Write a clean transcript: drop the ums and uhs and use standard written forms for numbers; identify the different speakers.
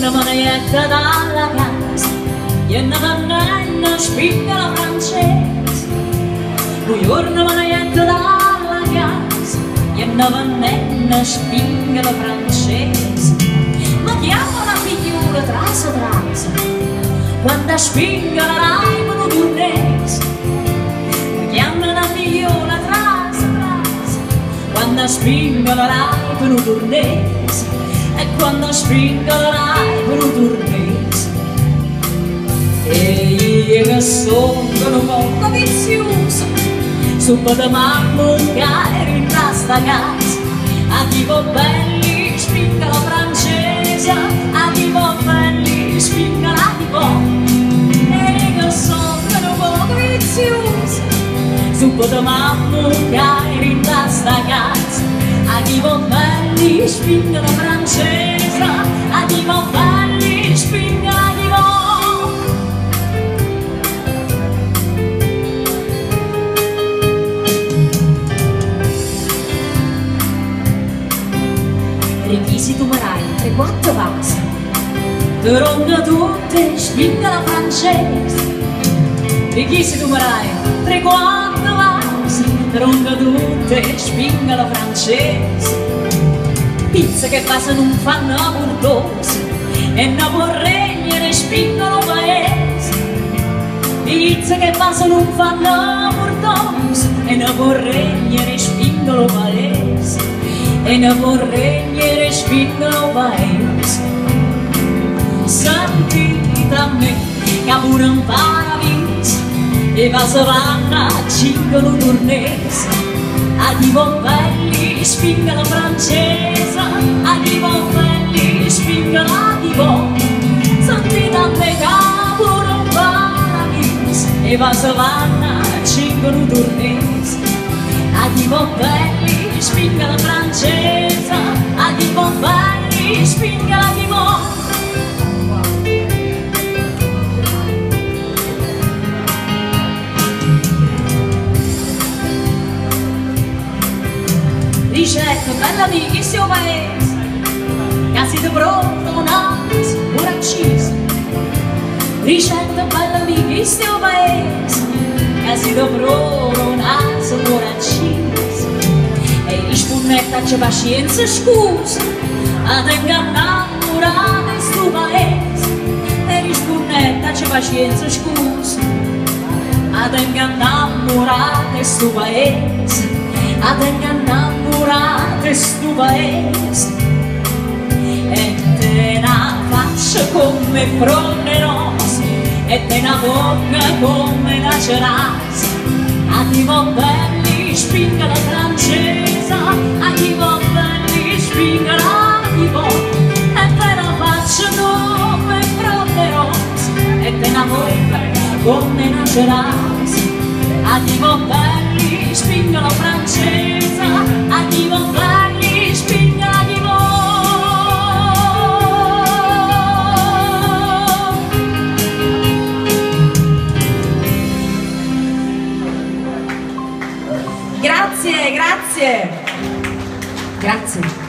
Speaker 1: una manetta dalla casa e una pannella spingola francese. Una manetta dalla casa e una pannella spingola francese. Ma chiama la figliuola trasa trasa quando spingola l'aimano turnese. Ma chiama la figliuola trasa trasa quando spingola l'aimano turnese. E quando spingola l'aimano turnese. E io che sono un poco viziosa, subito da mamma che rinda sta casa. A tipo belli spingola francese, a tipo belli spingola tipo. E io che sono un poco viziosa, subito da mamma che rinda sta casa. A tipo belli spingola francese, a tipo belli spingola tipo. Requisi tu marai, 3-4 vasi, tronca tutte, spingola francese. Requisi tu marai, 3-4 vasi, tronca tutte, spingola francese. Pizza che passa non fanno mortosi e non vorrei ne spingono paese. Pizza che passa non fanno mortosi e non vorrei ne spingono paese. E non vorrei ne spingono paese. Sentite a me che pure un paradiso e va savanna cingono turnese. A tipo belli spingola francese, a tipo belli spingola tipo. Sentite a me che pure un paradiso e va savanna cingono turnese. A tipo belli spingola francese, a tipo belli spingola tipo. Ricetta bella amichissimo paese, che siete pronto un anno pure accisa. Ricetta bella amichissimo paese, che siete pronto un anno pure accisa. E rispondete c'è pazienza scusa, a te innamorate in sto paese. E rispondete c'è pazienza scusa, a te innamorate in sto paese. A te innamorate in sto paese. E te na faccia come fronde rose, e te na bocca come una cerasa. A tipo belli spingola francese, a tipo belli spingola tipo. E te na faccia come fronde rose, e te na bocca come una cerasa. A tipo belli spingola francese, a tipo belli spingola tipo. Grazie, grazie. Grazie.